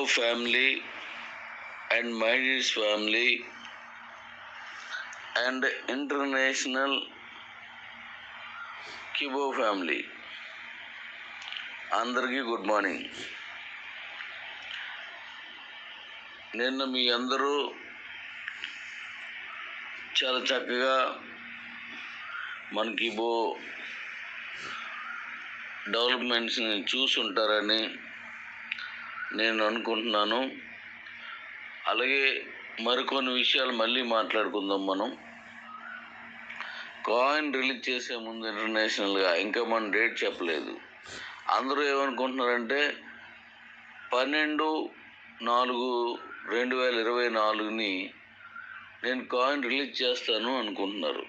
family and Midas family and international Kibo family. అందరికీ good morning. నిన్న మీ అందరూ చాలా చక్కగా మన కిబో డెవలప్మెంట్స్ని చూసుంటారని నేను అనుకుంటున్నాను. అలాగే మరికొన్ని విషయాలు మళ్ళీ మాట్లాడుకుందాం. మనం కాయిన్ రిలీజ్ చేసే ముందు ఇంటర్నేషనల్గా ఇంకా మనం డేట్ చెప్పలేదు. అందరూ ఏమనుకుంటున్నారంటే 12/4/2024 నేను కాయిన్ రిలీజ్ చేస్తాను అనుకుంటున్నారు.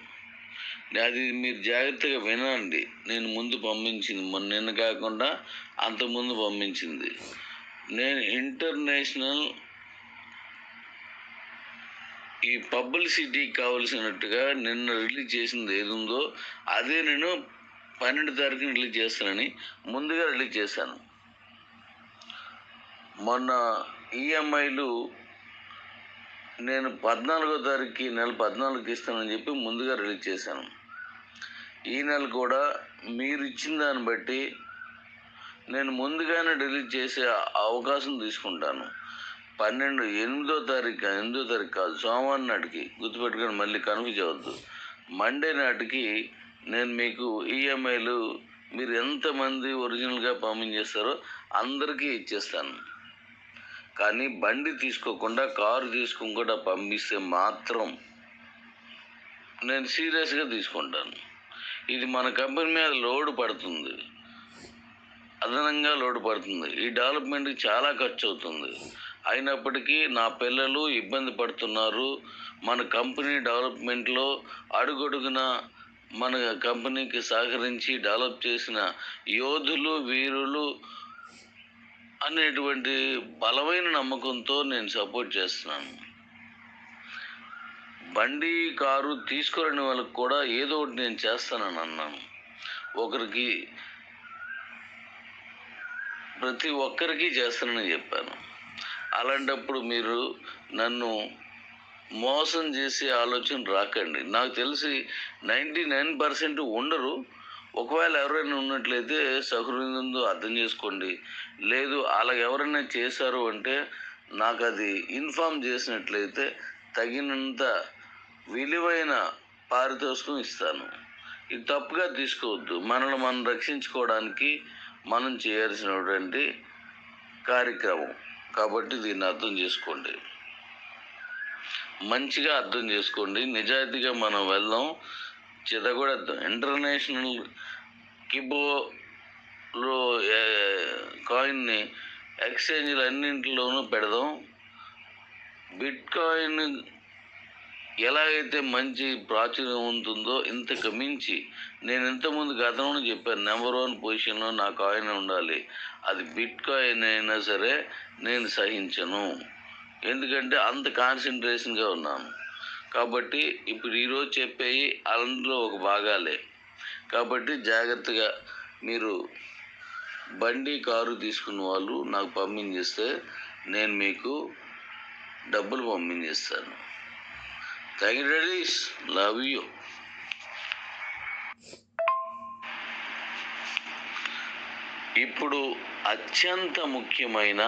అది మీరు జాగ్రత్తగా వినండి. నేను ముందు పంపించింది నిన్న కాకుండా అంతకుముందు పంపించింది. నేను ఇంటర్నేషనల్ ఈ పబ్లిసిటీకి కావలసినట్టుగా నిన్న రిలీజ్ చేసింది ఏది ఉందో అదే నేను 12 తారీఖున రిలీజ్ చేస్తానని ముందుగా రిలీజ్ చేశాను. మొన్న ఈఎంఐలు నేను 14వ తారీఖుకి నెల 14కి ఇస్తానని చెప్పి ముందుగా రిలీజ్ చేశాను. ఈ నెల కూడా మీరు ఇచ్చిన దాన్ని బట్టి నేను ముందుగానే రిలీజ్ చేసే అవకాశం తీసుకుంటాను. 8వ తారీఖు కాదు, సోమవారం నాటికి, గుర్తుపెట్టుకొని మళ్ళీ కన్ఫ్యూజ్ అవ్వద్దు. మండే నాటికి నేను మీకు ఈఎంఐలు మీరు ఎంతమంది ఒరిజినల్గా పంపించేస్తారో అందరికీ ఇచ్చేస్తాను. కానీ బండి తీసుకోకుండా కారు తీసుకోకుండా పంపిస్తే మాత్రం నేను సీరియస్గా తీసుకుంటాను. ఇది మన కంపెనీ మీద లోడ్ పడుతుంది, అదనంగా లోడ్ పడుతుంది. ఈ డెవలప్మెంట్కి చాలా ఖర్చు అవుతుంది. అయినప్పటికీ నా పిల్లలు ఇబ్బంది పడుతున్నారు. మన కంపెనీ డెవలప్మెంట్లో అడుగడుగున మన కంపెనీకి సహకరించి డెవలప్ చేసిన యోధులు, వీరులు అనేటువంటి బలమైన నమ్మకంతో నేను సపోర్ట్ చేస్తున్నాను. బండి కారు తీసుకురాని వాళ్ళకి కూడా ఏదో ఒకటి నేను చేస్తానని అన్నాను. ప్రతి ఒక్కరికి చేస్తానని చెప్పాను. అలాంటప్పుడు మీరు నన్ను మోసం చేసే ఆలోచన రాకండి. నాకు తెలిసి 99% ఉండరు. ఒకవేళ ఎవరైనా ఉన్నట్లయితే సహృదయంతో అర్థం చేసుకోండి. లేదు అలా ఎవరైనా చేశారు అంటే నాకు అది ఇన్ఫామ్ చేసినట్లయితే తగినంత విలువైన పారితోషికం ఇస్తాను. ఇది తప్పుగా తీసుకోవద్దు. మనల్ని మనం రక్షించుకోవడానికి మనం చేయాల్సినటువంటి కార్యక్రమం కాబట్టి దీన్ని అర్థం చేసుకోండి, మంచిగా అర్థం చేసుకోండి. నిజాయితీగా మనం వెళ్దాం, చెదగొడద్దాం. ఇంటర్నేషనల్ కిబోలో కాయిన్ని ఎక్స్చేంజ్లు అన్నింటిలోనూ పెడదాం. బిట్ కాయిన్ ఎలాగైతే మంచి ప్రాచుర్యం ఉంటుందో ఇంతకు మించి నేను ఇంతకుముందు గతంలో చెప్పాను, నెంబర్ 1 పొజిషన్లో నా కాయిన్ ఉండాలి. అది బిట్ కాయిన్ అయినా సరే నేను సహించను, ఎందుకంటే అంత కాన్సన్ట్రేషన్గా ఉన్నాను. కాబట్టి ఇప్పుడు ఈరోజు చెప్పేవి అందులో ఒక భాగాలే. కాబట్టి జాగ్రత్తగా మీరు బండి కారు తీసుకున్న వాళ్ళు నాకు పంపించేస్తే నేను మీకు డబ్బులు పంపించేస్తాను. Thank you daddy's, love you. ఇప్పుడు అత్యంత ముఖ్యమైన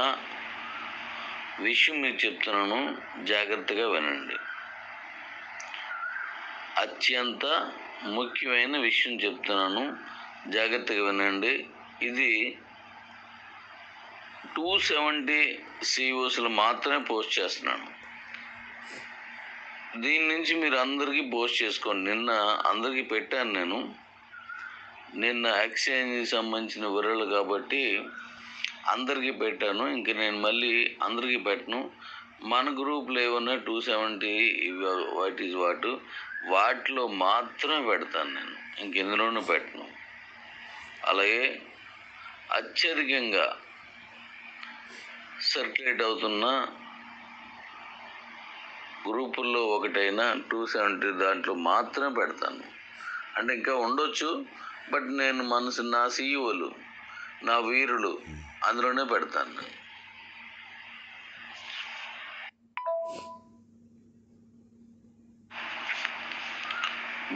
విషయం మీకు చెప్తున్నాను, జాగ్రత్తగా వినండి. అత్యంత ముఖ్యమైన విషయం చెప్తున్నాను, జాగ్రత్తగా వినండి. ఇది 270 CEOస్లు మాత్రమే పోస్ట్ చేస్తున్నాను. దీని నుంచి మీరు అందరికీ పోస్ట్ చేసుకోండి. నిన్న అందరికీ పెట్టాను. నిన్న ఎక్స్చేంజ్కి సంబంధించిన వివరాలు కాబట్టి అందరికీ పెట్టాను. ఇంక నేను మళ్ళీ అందరికీ పెట్టను. మన గ్రూప్లో ఏమన్నా 270 వాటిలో మాత్రమే పెడతాను నేను, ఇంకెందులోనూ పెట్టను. అలాగే అత్యధికంగా సర్క్యులేట్ అవుతున్న గ్రూపుల్లో ఒకటైనా 270 దాంట్లో మాత్రమే పెడతాను. అంటే ఇంకా ఉండొచ్చు, బట్ నేను నా సీఈఓలు, నా వీరులు అందులోనే పెడతాను.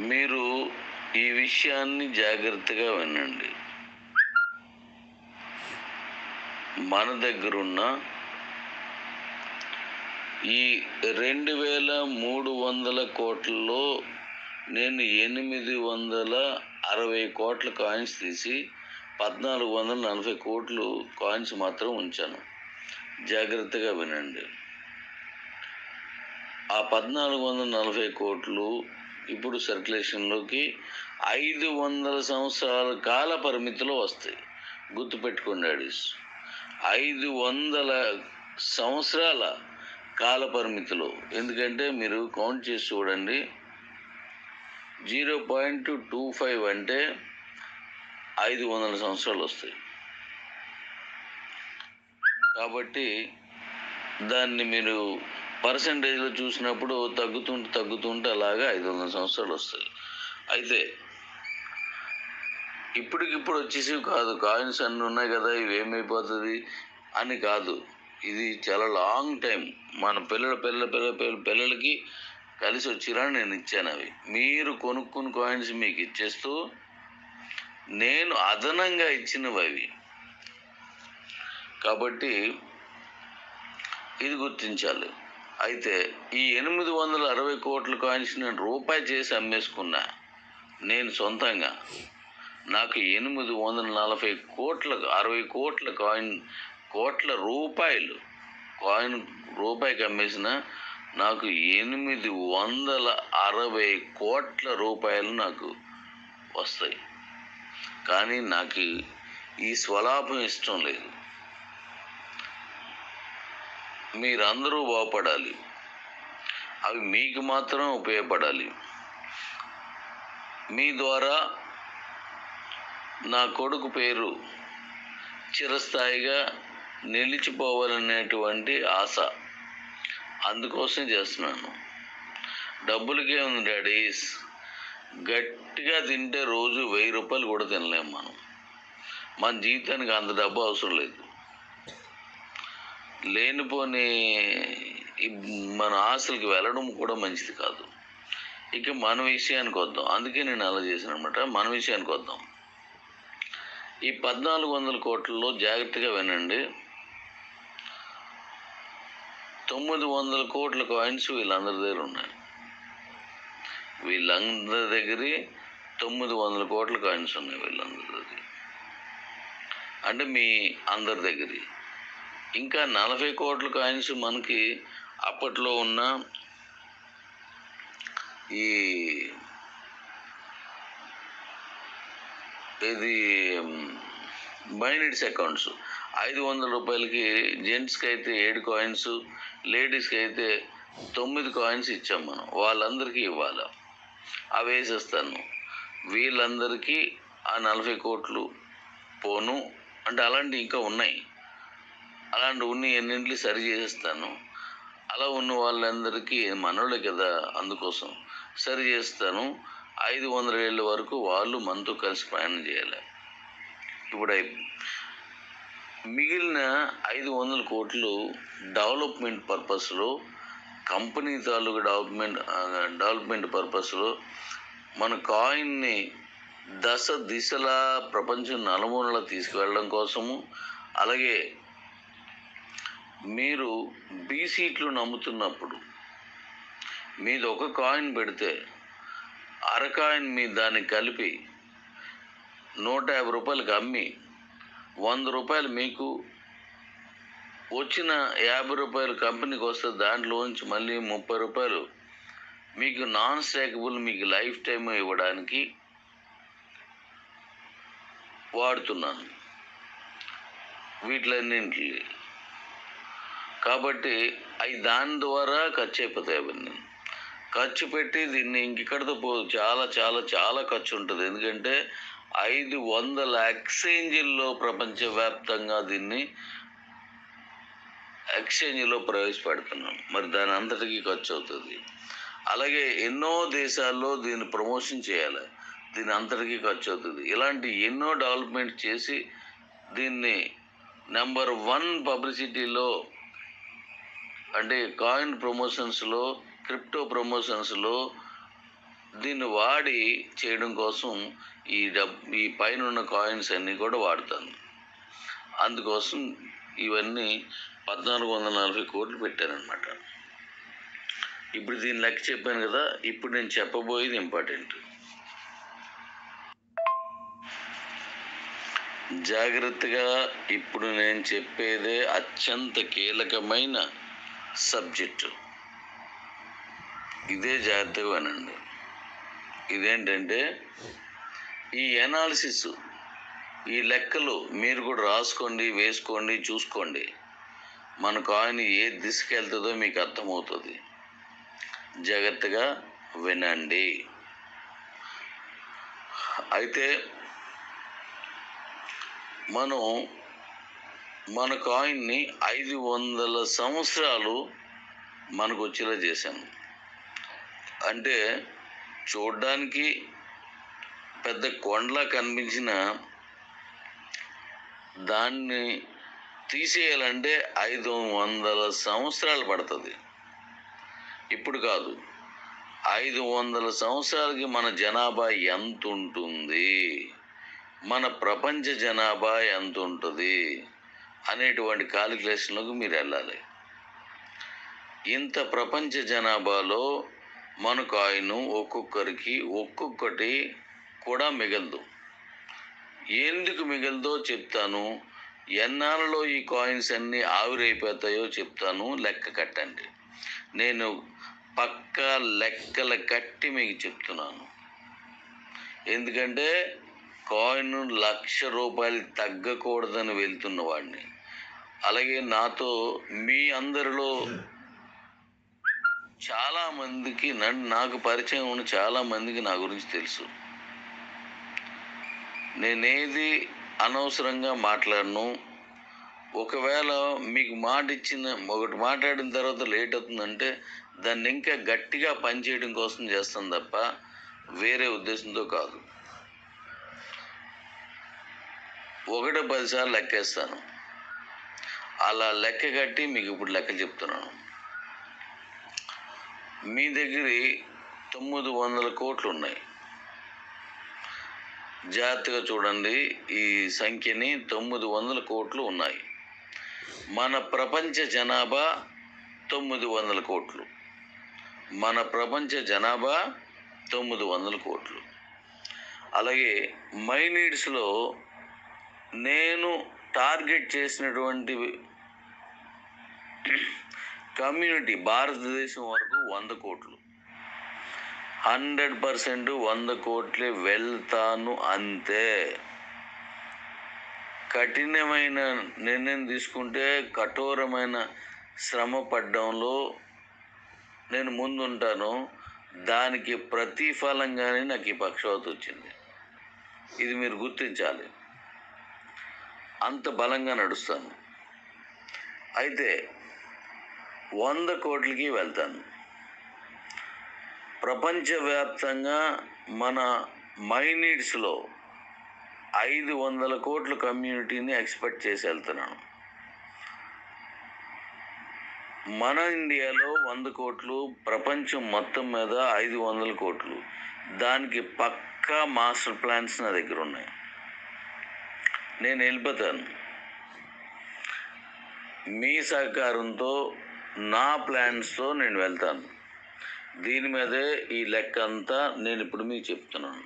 మీరు ఈ విషయాన్ని జాగ్రత్తగా వినండి. మన దగ్గరున్న ఈ 2300 కోట్లలో నేను 860 కోట్ల కాయిన్స్ తీసి 1440 కోట్లు కాయిన్స్ మాత్రం ఉంచాను. జాగ్రత్తగా వినండి. ఆ 1440 కోట్లు ఇప్పుడు సర్క్యులేషన్లోకి 500 సంవత్సరాల కాల పరిమితిలో వస్తాయి. గుర్తుపెట్టుకోండి అడిస్, 500 సంవత్సరాల కాల పరిమితిలో. ఎందుకంటే మీరు కౌంట్ చేసి చూడండి, 0.25 అంటే 500 సంవత్సరాలు వస్తాయి. కాబట్టి దాన్ని మీరు పర్సంటేజ్లో చూసినప్పుడు తగ్గుతుంటే అలాగా 500 సంవత్సరాలు వస్తాయి. అయితే ఇప్పటికిప్పుడు వచ్చేసి కాదు, కాయిన్స్ అన్నీ ఉన్నాయి కదా ఇవి ఏమైపోతుంది అని కాదు. ఇది చాలా లాంగ్ టైం. మన పిల్లలకి కలిసి వచ్చిరా నేను ఇచ్చాను. అవి మీరు కొనుక్కుని కాయిన్స్ మీకు ఇచ్చేస్తూ నేను అదనంగా ఇచ్చినవి అవి. కాబట్టి ఇది గుర్తించాలి. అయితే ఈ 860 కోట్ల కాయిన్స్ నేను రూపాయి చేసి అమ్మేసుకున్నా. నేను సొంతంగా నాకు 840 కోట్ల 60 కోట్ల కోట్ల రూపాయలు కాయిన్ రూపాయికి అమ్మేసిన నాకు 860 కోట్ల రూపాయలు నాకు వస్తాయి. కానీ నాకు ఈ స్వలాభం ఇష్టం లేదు. మీరందరూ బాగుపడాలి, అవి మీకు మాత్రం ఉపయోగపడాలి. మీ ద్వారా నా కొడుకు పేరు చిరస్థాయిగా నిలిచిపోవాలనేటువంటి ఆశ. అందుకోసం చేస్తున్నాను. డబ్బులకే ఉంది డాడీస్. గట్టిగా తింటే రోజు 1000 రూపాయలు కూడా తినలేము మనం. మన జీవితానికి అంత డబ్బు అవసరం లేదు. లేనిపోని మన ఆశలకు వెళ్ళడం కూడా మంచిది కాదు. ఇక మన విషయానికి వద్దాం. అందుకే నేను అలా చేశాను అనమాట. మన విషయానికి వద్దాం. ఈ 1400 కోట్లలో జాగ్రత్తగా వినండి. 900 కోట్ల కాయిన్స్ వీళ్ళందరి దగ్గర ఉన్నాయి. వీళ్ళందరి దగ్గర 900 కోట్ల కాయిన్స్ ఉన్నాయి. వీళ్ళందరి దగ్గర అంటే మీ అందరి దగ్గర. ఇంకా 40 కోట్ల కాయిన్స్ మనకి అప్పట్లో ఉన్న ఈ మైనిట్స్ అకౌంట్స్ 500 రూపాయలకి జెంట్స్కి అయితే 7 కాయిన్స్, లేడీస్కి అయితే 9 కాయిన్స్ ఇచ్చాం మనం. వాళ్ళందరికీ ఇవ్వాలి. అవి వేసేస్తాను. వీళ్ళందరికీ ఆ 40 కోట్లు పోను అంటే అలాంటివి ఇంకా ఉన్నాయి. అలాంటి ఎన్నింటిని సరి చేసేస్తాను. అలా ఉన్న వాళ్ళందరికీ మనోళ్ళే కదా, అందుకోసం సరి చేస్తాను. 500 ఏళ్ళ వరకు వాళ్ళు మనతో కలిసి ప్రయాణం చేయాలి. ఇప్పుడు మిగిలిన 500 కోట్లు డెవలప్మెంట్ పర్పస్లో, కంపెనీ తాలూకు డెవలప్మెంట్ పర్పస్లో మన కాయిన్ని దిశలా ప్రపంచం నలుమూలలా తీసుకువెళ్ళడం కోసము, అలాగే మీరు బీసీట్లు నమ్ముతున్నప్పుడు మీది ఒక కాయిన్ పెడితే అరకాయిన్ మీ దాన్ని కలిపి 150 రూపాయలకి అమ్మి 100 రూపాయలు మీకు వచ్చిన 50 రూపాయలు కంపెనీకి వస్తే దాంట్లోంచి మళ్ళీ 30 రూపాయలు మీకు నాన్ స్టాకబుల్ మీకు లైఫ్ టైం ఇవ్వడానికి వాడుతున్నాను వీటిలన్నింటి. కాబట్టి అవి దాని ద్వారా ఖర్చు అయిపోతాయి. అవన్నీ ఖర్చు పెట్టి దీన్ని ఇంకెక్కడితో చాలా చాలా చాలా ఖర్చు ఉంటుంది. ఎందుకంటే 500 ఎక్స్చేంజ్ల్లో ప్రపంచవ్యాప్తంగా దీన్ని ఎక్స్చేంజ్లో ప్రవేశపెడుతున్నాం. మరి దాని అంతటికీ ఖర్చు అవుతుంది. అలాగే ఎన్నో దేశాల్లో దీన్ని ప్రమోషన్ చేయాలి. దీని అంతటికీ ఖర్చు అవుతుంది. ఇలాంటి ఎన్నో డెవలప్మెంట్ చేసి దీన్ని నెంబర్ 1 పబ్లిసిటీలో అంటే కాయిన్ ప్రమోషన్స్లో, క్రిప్టో ప్రమోషన్స్లో దీన్ని వాడి చేయడం కోసం ఈ పైన ఉన్న కాయిన్స్ అన్నీ కూడా వాడతాను. అందుకోసం ఇవన్నీ 1440 కోట్లు పెట్టారనమాట. ఇప్పుడు దీని లెక్క చెప్పాను కదా. ఇప్పుడు నేను చెప్పబోయేది ఇంపార్టెంట్. జాగ్రత్తగా ఇప్పుడు నేను చెప్పేదే అత్యంత కీలకమైన సబ్జెక్టు. ఇదే జాగ్రత్తగా వినండి. ఇదేంటంటే ఈ ఎనాలిసిస్, ఈ లెక్కలు మీరు కూడా రాసుకోండి, వేసుకోండి, చూసుకోండి. మన కాయిన్ ఏ దిశకి వెళ్తుందో మీకు అర్థమవుతుంది. జాగ్రత్తగా వినండి. అయితే మనం మన కాయిన్ని 500 సంవత్సరాలు మనకు వచ్చేలా చేశాము. అంటే చూడ్డానికి పెద్ద కొండలా కనిపించిన దాన్ని తీసేయాలంటే 500 సంవత్సరాలు పడుతుంది. ఇప్పుడు కాదు, 500 సంవత్సరాలకి మన జనాభా ఎంత ఉంటుంది, మన ప్రపంచ జనాభా ఎంత ఉంటుంది అనేటువంటి కాలిక్యులేషన్లకు మీరు వెళ్ళాలి. ఇంత ప్రపంచ జనాభాలో మన కాయిన్ ఒక్కొక్కరికి ఒక్కొక్కటి కూడా మిగలదు. ఎందుకు మిగలదో చెప్తాను. ఎన్నాళ్ళలో ఈ కాయిన్స్ అన్నీ ఆవిరైపోతాయో చెప్తాను. లెక్క కట్టండి. నేను పక్కా లెక్కలు కట్టి మీకు చెప్తున్నాను. ఎందుకంటే కాయిన్ 1,00,000 రూపాయలు తగ్గకూడదని వెళ్తున్న వాడిని. అలాగే నాతో మీ అందరిలో చాలామందికి, నాకు పరిచయం ఉన్న చాలామందికి నా గురించి తెలుసు. నేనేది అనవసరంగా మాట్లాడను. ఒకవేళ మీకు మాట ఇచ్చిన ఒకటి మాట్లాడిన తర్వాత లేట్ అవుతుందంటే దాన్ని ఇంకా గట్టిగా పనిచేయడం కోసం చేస్తాను తప్ప వేరే ఉద్దేశంతో కాదు. 1-10 సార్లు లెక్కేస్తాను. అలా లెక్క కట్టి మీకు ఇప్పుడు లెక్క చెప్తున్నాను. మీ దగ్గర 900 కోట్లు ఉన్నాయి. జాగ్రత్తగా చూడండి. ఈ సంఖ్యని 900 కోట్లు ఉన్నాయి. మన ప్రపంచ జనాభా 900 కోట్లు. మన ప్రపంచ జనాభా 900 కోట్లు. అలాగే మై నీడ్స్లో నేను టార్గెట్ చేసినటువంటి కమ్యూనిటీ భారతదేశం వరకు 100 కోట్లు. 100% 100 కోట్లే వెళ్తాను అంతే. కఠినమైన నిర్ణయం తీసుకుంటే కఠోరమైన శ్రమ పడ్డంలో నేను ముందుంటాను. దానికి ప్రతిఫలంగానే నాకు ఈ పక్షవాతం వచ్చింది. ఇది మీరు గుర్తించాలి. అంత బలంగా నడుస్తాను. అయితే 100 కోట్లకి వెళ్తాను. ప్రపంచవ్యాప్తంగా మన మై నీడ్స్లో 500 కోట్ల కమ్యూనిటీని ఎక్స్పెక్ట్ చేసి వెళ్తున్నాను. మన ఇండియాలో 100 కోట్లు, ప్రపంచం మొత్తం మీద 500 కోట్లు. దానికి పక్కా మాస్టర్ ప్లాన్స్ నా దగ్గర ఉన్నాయి. నేను వెళ్ళిపోతాను. మీ సహకారంతో నా ప్లాన్స్తో నేను వెళ్తాను. దీని మీదే ఈ లెక్క అంతా నేను ఇప్పుడు మీకు చెప్తున్నాను.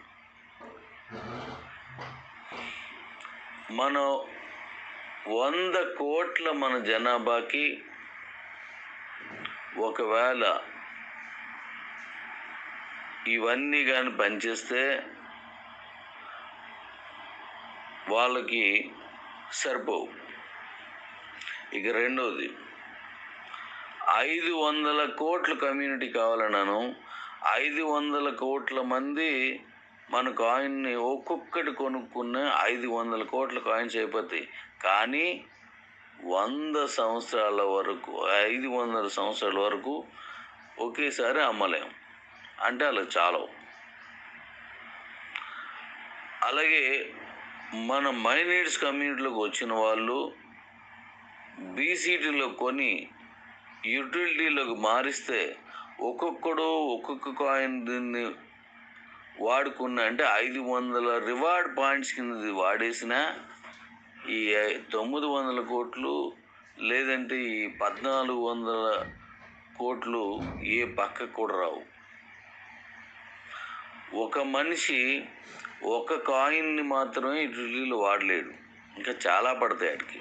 మనం 100 కోట్ల మన జనాభాకి ఒకవేళ ఇవన్నీ కానీ పనిచేస్తే వాళ్ళకి సరిపోవు. ఇక రెండవది, 500 కోట్ల కమ్యూనిటీ కావాలన్నాను. 500 కోట్ల మంది మన కాయిన్ని ఒక్కొక్కటి కొనుక్కున్న 500 కోట్ల కాయిన్స్ అయిపోతాయి. కానీ 100 సంవత్సరాల వరకు, 500 సంవత్సరాల వరకు ఒకేసారి అమ్మలేం. అంటే అలా చాలవు. అలాగే మన మై నీడ్స్ కమ్యూనిటీలోకి వచ్చిన వాళ్ళు బీసీటీలో కొని యూటిలిటీలోకి మారిస్తే ఒక్కొక్కడు ఒక్కొక్క కాయిన్ దీన్ని వాడుకున్న అంటే 500 రివార్డ్ పాయింట్స్ కింద వాడేసిన ఈ 900 కోట్లు లేదంటే ఈ 1400 కోట్లు ఏ పక్కకు కూడా రావు. ఒక మనిషి ఒక కాయిన్ని మాత్రమే ఢిల్లీలో వాడలేడు, ఇంకా చాలా పడతాయి, వాడికి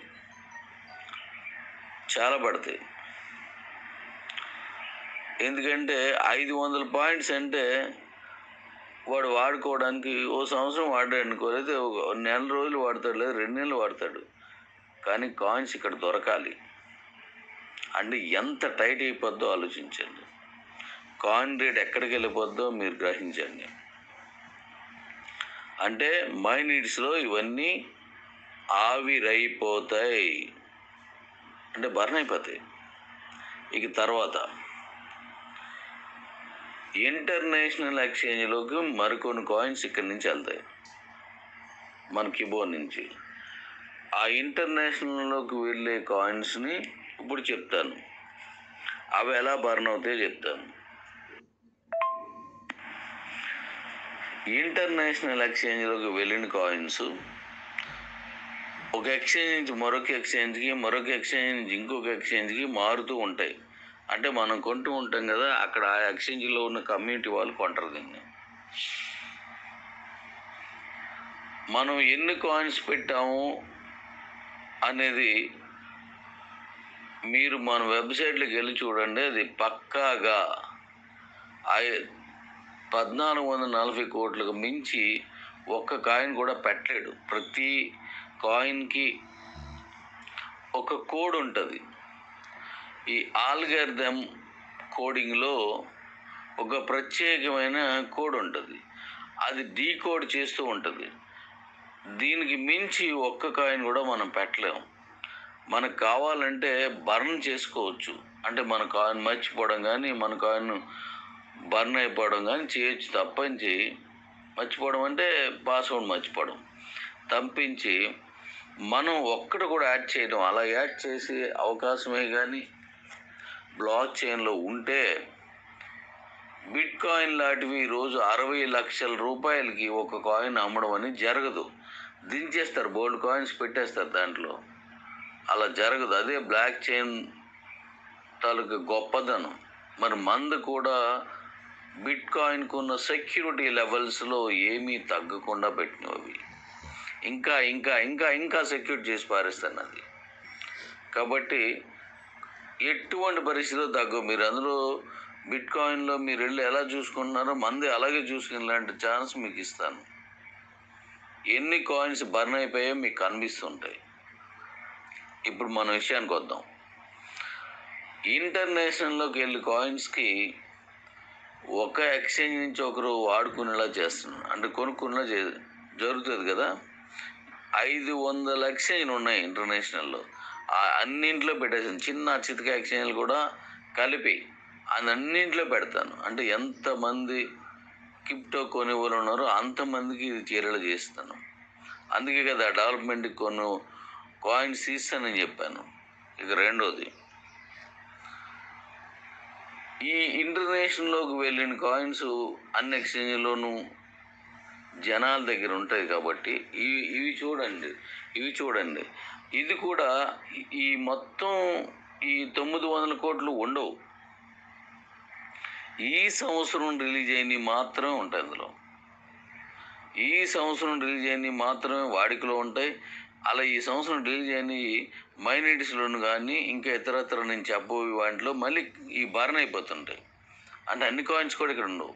చాలా పడతాయి. ఎందుకంటే 500 పాయింట్స్ అంటే వాడు వాడుకోవడానికి ఓ సంవత్సరం వాడాడు అనుకో, అయితే ఒక నెల రోజులు వాడతాడు, లేదా 2 నెలలు వాడతాడు. కానీ కాయిన్స్ ఇక్కడ దొరకాలి అంటే ఎంత టైట్ అయిపోద్దో ఆలోచించండి. కాయిన్ రేట్ ఎక్కడికి వెళ్ళిపోద్దో మీరు గ్రహించండి. అంటే మై నీడ్స్లో ఇవన్నీ ఆవిరైపోతాయి, అంటే బర్న్ అయిపోతాయి. ఇక తర్వాత ఇంటర్నేషనల్ ఎక్స్చేంజ్లోకి మరికొన్ని కాయిన్స్ ఇక్కడి నుంచి వెళ్తాయి, మన కీబోర్డ్ నుంచి. ఆ ఇంటర్నేషనల్లోకి వెళ్ళే కాయిన్స్ని ఇప్పుడు చెప్తాను, అవి ఎలా బర్న్ అవుతాయో చెప్తాను. ఇంటర్నేషనల్ ఎక్స్చేంజ్లోకి వెళ్ళిన కాయిన్స్ ఒక ఎక్స్చేంజ్ నుంచి మరొక ఎక్స్చేంజ్కి, మరొక ఎక్స్చేంజ్ నుంచి ఇంకొక ఎక్స్చేంజ్కి మారుతూ ఉంటాయి. అంటే మనం కొంటూ ఉంటాం కదా, అక్కడ ఆ ఎక్స్చేంజ్లో ఉన్న కమ్యూనిటీ వాళ్ళు కొంటారు దీన్ని. మనం ఎన్ని కాయిన్స్ పెట్టాము అనేది మీరు మన వెబ్సైట్లోకి వెళ్ళి చూడండి. అది పక్కాగా 1440 కోట్లకు మించి ఒక్క కాయిన్ కూడా పెట్టలేడు. ప్రతి కాయిన్కి ఒక కోడ్ ఉంటుంది. ఈ ఆల్గారిథం కోడింగ్లో ఒక ప్రత్యేకమైన కోడ్ ఉంటుంది, అది డీకోడ్ చేస్తూ ఉంటుంది. దీనికి మించి ఒక్క కాయిన్ కూడా మనం పెట్టలేము. మనకు కావాలంటే బర్న్ చేసుకోవచ్చు, అంటే మన కాయిన్ మర్చిపోవడం కానీ, మన కాయిన్ బర్న్ అయిపోవడం కానీ చేయొచ్చు. తప్పించి మర్చిపోవడం అంటే పాస్వర్డ్ మర్చిపోవడం తప్పించి మనం ఒక్కటి కూడా యాడ్ చేయడం, అలా యాడ్ చేసే అవకాశమే కానీ బ్లాక్ చైన్లో ఉంటే బిట్ కాయిన్ లాంటివి రోజు 60 లక్షల రూపాయలకి ఒక కాయిన్ అమ్మడం అనేది జరగదు. దించేస్తారు, బోల్డ్ కాయిన్స్ పెట్టేస్తారు దాంట్లో. అలా జరగదు. అదే బ్లాక్ చైన్ తాలూకు గొప్పదనం. మరి మంది కూడా బిట్ కాయిన్కు ఉన్న సెక్యూరిటీ లెవెల్స్లో ఏమీ తగ్గకుండా పెట్టినవి, ఇంకా ఇంకా ఇంకా ఇంకా సెక్యూర్ చేసి పారేస్తాను అది. కాబట్టి ఎటువంటి పరిస్థితిలో తగ్గవు. మీరు అందులో బిట్ కాయిన్లో మీరు వెళ్ళి ఎలా చూసుకుంటున్నారో మంది అలాగే చూసుకునే లాంటి ఛాన్స్ మీకు ఇస్తాను. ఎన్ని కాయిన్స్ బర్న్ అయిపోయాయో మీకు కనిపిస్తుంటాయి. ఇప్పుడు మన విషయానికి వద్దాం. ఇంటర్నేషనల్లోకి వెళ్ళి కాయిన్స్కి ఒక ఎక్స్చేంజ్ నుంచి ఒకరు వాడుకునేలా చేస్తున్నారు, అంటే కొనుక్కునేలా జరుగుతుంది కదా. 500 ఎక్స్చేంజ్లు ఉన్నాయి ఇంటర్నేషనల్లో. అన్నింట్లో పెట్టేసాను, చిన్న చితక ఎక్స్చేంజ్లు కూడా కలిపి అన్నింట్లో పెడతాను. అంటే ఎంతమంది క్రిప్టో కొనేవాళ్ళు ఉన్నారో అంతమందికి ఇది చేరేలా చేస్తాను. అందుకే కదా డెవలప్మెంట్కి కొన్ని కాయిన్స్ తీస్తానని చెప్పాను. ఇక రెండోది, ఈ ఇంటర్నేషనల్లోకి వెళ్ళిన కాయిన్స్ అన్ని ఎక్స్చేంజ్లోనూ జనాల దగ్గర ఉంటాయి కాబట్టి ఇవి చూడండి. ఇది కూడా ఈ మొత్తం ఈ 900 కోట్లు ఉండవు. ఈ సంవత్సరం రిలీజ్ అయినవి మాత్రమే ఉంటాయి అందులో. ఈ సంవత్సరం రిలీజ్ అయినవి మాత్రమే వాడికలో ఉంటాయి. అలా ఈ సంవత్సరం రిలీజ్ అయినవి మైనిటీస్లోను కానీ ఇంకా ఇతరత్ర నేను చెప్పబోయే వాటిలో మళ్ళీ ఈ బర్న్ అయిపోతుంటాయి. అంటే అన్ని కాయిన్స్ కూడా ఇక్కడ ఉండవు.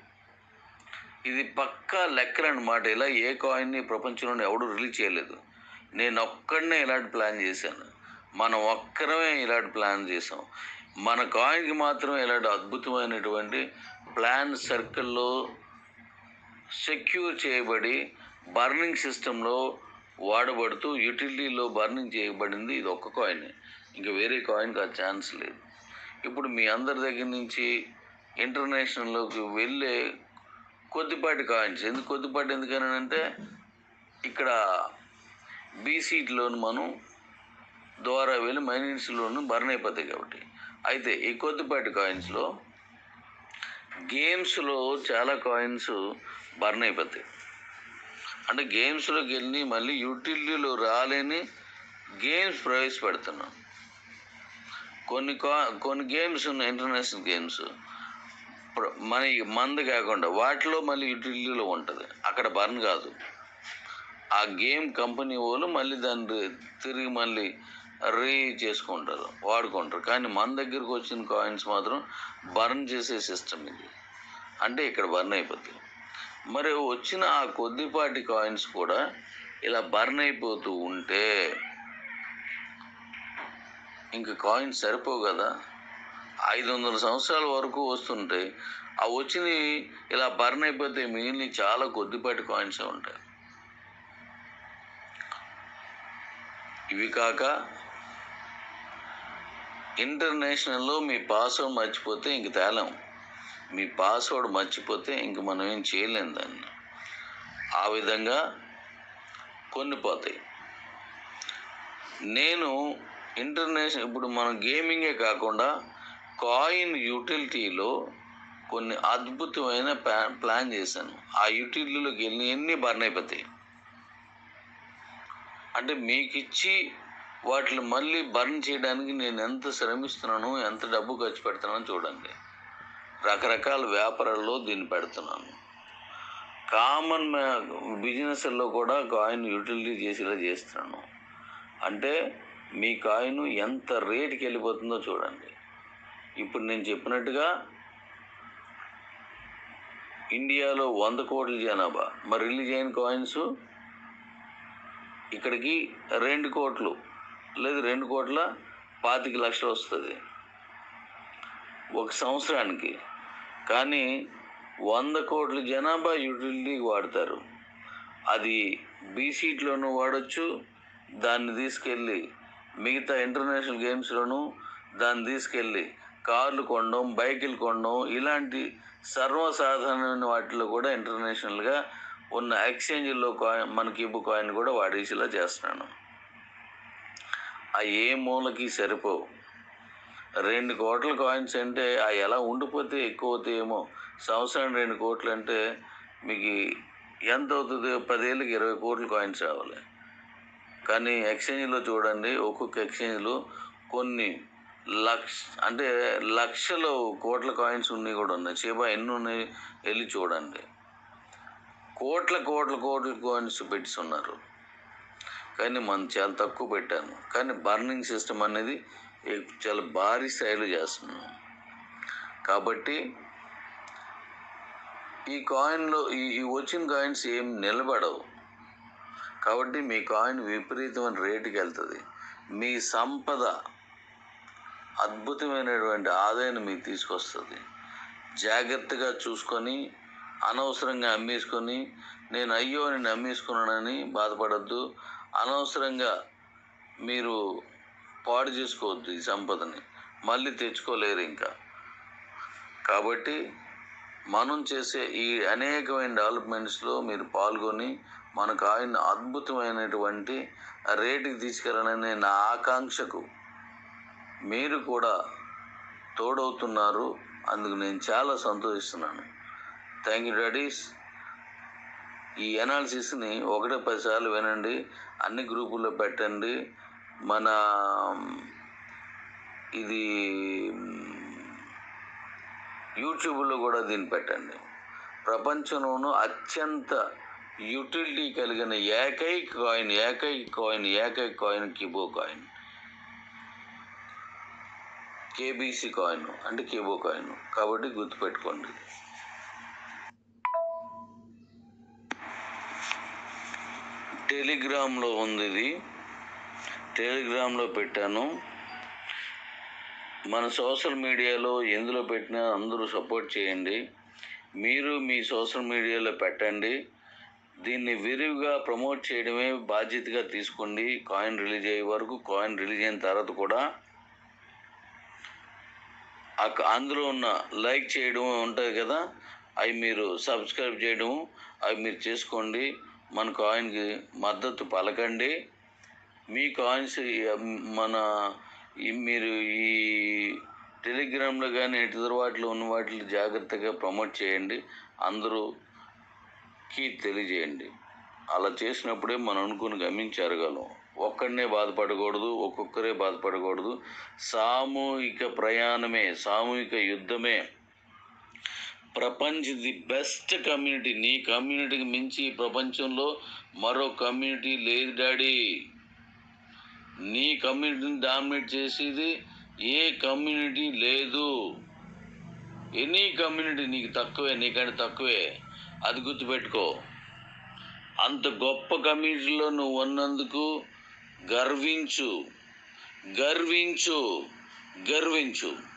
ఇది పక్కా లెక్కలు అన్నమాట. ఇలా ఏ కాయిన్ని ప్రపంచంలో ఎవడు రిలీజ్ చేయలేదు. నేను ఒక్కడనే ఇలాంటి ప్లాన్ చేశాను. మనం ఒక్కరమే ఇలాంటి ప్లాన్ చేసాం. మన కాయిన్కి మాత్రం ఇలాంటి అద్భుతమైనటువంటి ప్లాన్ సర్కిల్లో సెక్యూర్ చేయబడి బర్నింగ్ సిస్టంలో వాడబడుతూ యూటిలిటీలో బర్నింగ్ చేయబడింది ఇది ఒక్క కాయిన్. ఇంకా వేరే కాయిన్కి ఆ ఛాన్స్ లేదు. ఇప్పుడు మీ అందరి దగ్గర నుంచి ఇంటర్నేషనల్లోకి వెళ్ళే కొద్దిపాటి కాయిన్స్, కొద్దిపాటి ఎందుకనంటే ఇక్కడ బీసీలోను మనం ద్వారా వెళ్ళి మైనింగ్స్లోను బర్న్ అయిపోతాయి కాబట్టి. అయితే ఈ కొద్దిపాటి కాయిన్స్లో గేమ్స్లో చాలా కాయిన్స్ బర్న్ అయిపోతాయి. అంటే గేమ్స్లోకి వెళ్ళి మళ్ళీ యూటిలిటీలో రాలేని గేమ్స్ ప్రవేశపెడుతున్నాం. కొన్ని గేమ్స్ ఉన్నాయి, ఇంటర్నేషనల్ గేమ్స్ మంది కాకుండా వాటిలో మళ్ళీ యూటిలిటీలో ఉంటుంది, అక్కడ బర్న్ కాదు. ఆ గేమ్ కంపెనీ వాళ్ళు మళ్ళీ దాన్ని తిరిగి మళ్ళీ చేసుకుంటారు, వాడుకుంటారు. కానీ మన దగ్గరకు వచ్చిన కాయిన్స్ మాత్రం బర్న్ చేసే సిస్టమ్ ఇది. అంటే ఇక్కడ బర్న్ అయిపోతుంది. మరి వచ్చిన ఆ కొద్దిపాటి కాయిన్స్ కూడా ఇలా బర్న్ అయిపోతూ ఉంటే ఇంక కాయిన్స్ సరిపోవు కదా. 500 సంవత్సరాల వరకు వస్తుంటాయి. ఆ వచ్చినవి ఇలా బర్న్ అయిపోతే మిగిలిన చాలా కొద్దిపాటి కాయిన్స్ ఉంటాయి. ఇవి కాక ఇంటర్నేషనల్లో మీ పాస్వర్డ్ మర్చిపోతే ఇంక తేలాం. మీ పాస్వర్డ్ మర్చిపోతే ఇంక మనం ఏం చేయలేం దాన్ని. ఆ విధంగా కొన్ని పోతాయి. నేను ఇంటర్నేషనల్ ఇప్పుడు మనం గేమింగే కాకుండా కాయిన్ యూటిలిటీలో కొన్ని అద్భుతమైన ప్లాన్ చేశాను. ఆ యూటిలిటీలోకి వెళ్ళి ఎన్ని బర్న్ అయిపోతాయి. అంటే మీకు ఇచ్చి వాటిని మళ్ళీ బర్న్ చేయడానికి నేను ఎంత శ్రమిస్తున్నాను, ఎంత డబ్బు ఖర్చు పెడుతున్నానో చూడండి. రకరకాల వ్యాపారాల్లో దీన్ని పెడుతున్నాను. కామన్ బిజినెస్లో కూడా కాయిన్ యూటిలిటీ చేసేలా చేస్తున్నాను. అంటే మీ కాయిన్ ఎంత రేటుకి వెళ్ళిపోతుందో చూడండి. ఇప్పుడు నేను చెప్పినట్టుగా ఇండియాలో 100 కోట్ల జనాభా, మరి రిలీజ్ అయిన కాయిన్స్ ఇక్కడికి 2 కోట్లు లేదు 2,25,00,000 వస్తుంది ఒక సంవత్సరానికి. కానీ 100 కోట్ల జనాభా యూటిలిటీకి వాడతారు. అది బీసీట్లోనూ వాడచ్చు, దాన్ని తీసుకెళ్ళి మిగతా ఇంటర్నేషనల్ గేమ్స్లోనూ దాన్ని తీసుకెళ్ళి కార్లు కొనడం, బైకులు కొనడం, ఇలాంటి సర్వసాధారణమైన వాటిలో కూడా ఇంటర్నేషనల్గా ఉన్న ఎక్స్చేంజ్లో మనకి ఇబ్బు కాయిన్ కూడా వాడేసేలా చేస్తున్నాను. ఆ ఏ మూలకి సరిపోవు. 2 కోట్ల కాయిన్స్ అంటే ఆ ఎలా ఉండిపోతే ఎక్కువ అవుతాయేమో. సంవత్సరం 2 కోట్లు అంటే మీకు ఎంత అవుతుంది? 10 ఏళ్ళకి 20 కోట్ల కాయిన్స్ రావాలి. కానీ ఎక్స్చేంజ్లో చూడండి, ఒక్కొక్క ఎక్స్చేంజ్లో కొన్ని లక్షల కోట్ల కాయిన్స్ ఉన్నాయి కూడా ఉన్నాయి. చేప ఎన్ని ఉన్నాయి వెళ్ళి చూడండి. కోట్ల కాయిన్స్ పెట్టున్నారు. కానీ మనం చాలా తక్కువ పెట్టాను. కానీ బర్నింగ్ సిస్టమ్ అనేది చాలా భారీ స్థాయిలో చేస్తున్నాం. కాబట్టి ఈ కాయిన్లో ఈ వచ్చిన కాయిన్స్ ఏం నిలబడవు. కాబట్టి మీ కాయిన్ విపరీతమైన రేటుకి వెళ్తుంది. మీ సంపద అద్భుతమైనటువంటి ఆదాయాన్ని మీకు తీసుకొస్తుంది. జాగ్రత్తగా చూసుకొని అనవసరంగా అమ్మేసుకొని నేను అమ్మేసుకున్నానని బాధపడద్దు. అనవసరంగా మీరు పాడు చేసుకోవద్దు. ఈ సంపదని మళ్ళీ తెచ్చుకోలేరు ఇంకా. కాబట్టి మనం చేసే ఈ అనేకమైన డెవలప్మెంట్స్లో మీరు పాల్గొని మన కాయిన్ అద్భుతమైనటువంటి రేటుకి తీసుకెళ్ళాలనే నా ఆకాంక్షకు మీరు కూడా తోడవుతున్నారు. అందుకు నేను చాలా సంతోషిస్తున్నాను. Thank you daddy's. ఈ అనాలిసిస్ని 1-10 సార్లు వినండి, అన్ని గ్రూపుల్లో పెట్టండి. మన ఇది యూట్యూబ్లో కూడా దీన్ని పెట్టండి. ప్రపంచంలోనూ అత్యంత యూటిలిటీ కలిగిన ఏకైక కాయిన్ కిబో కాయిన్, కేబీసీ కాయిన్ అంటే కిబో కాయిన్. కాబట్టి గుర్తుపెట్టుకోండి. టెలిగ్రామ్లో ఉంది, ఇది టెలిగ్రామ్లో పెట్టాను. మన సోషల్ మీడియాలో ఎందులో పెట్టినా అందరూ సపోర్ట్ చేయండి. మీరు మీ సోషల్ మీడియాలో పెట్టండి. దీన్ని విరివిగా ప్రమోట్ చేయడమే బాధ్యతగా తీసుకోండి. కాయిన్ రిలీజ్ అయ్యే వరకు, కాయిన్ రిలీజ్ అయిన తర్వాత కూడా అందులో ఉన్న లైక్ చేయడం ఉంటుంది కదా, అవి మీరు సబ్స్క్రైబ్ చేయడం అవి మీరు చేసుకోండి. మన కాయిన్కి మద్దతు పలకండి. మీ కాయిన్స్ మీరు ఈ టెలిగ్రామ్లో కానీ ఇతర వాటిలో ఉన్న వాటిని జాగ్రత్తగా ప్రమోట్ చేయండి. అందరూ తెలియజేయండి. అలా చేసినప్పుడే మనం అనుకుని గమనించగలం. ఒక్కడనే బాధపడకూడదు, ఒక్కొక్కరే బాధపడకూడదు. సామూహిక ప్రయాణమే, సామూహిక యుద్ధమే ది బెస్ట్ కమ్యూనిటీ. నీ కమ్యూనిటీకి మించి ఈ ప్రపంచంలో మరో కమ్యూనిటీ లేదు డాడీ. నీ కమ్యూనిటీని డామినేట్ చేసేది ఏ కమ్యూనిటీ లేదు. ఎనీ కమ్యూనిటీ నీకు తక్కువే, నీకంటే తక్కువే. అది గుర్తుపెట్టుకో. అంత గొప్ప కమ్యూనిటీలో నువ్వు ఉన్నందుకు గర్వించు, గర్వించు, గర్వించు.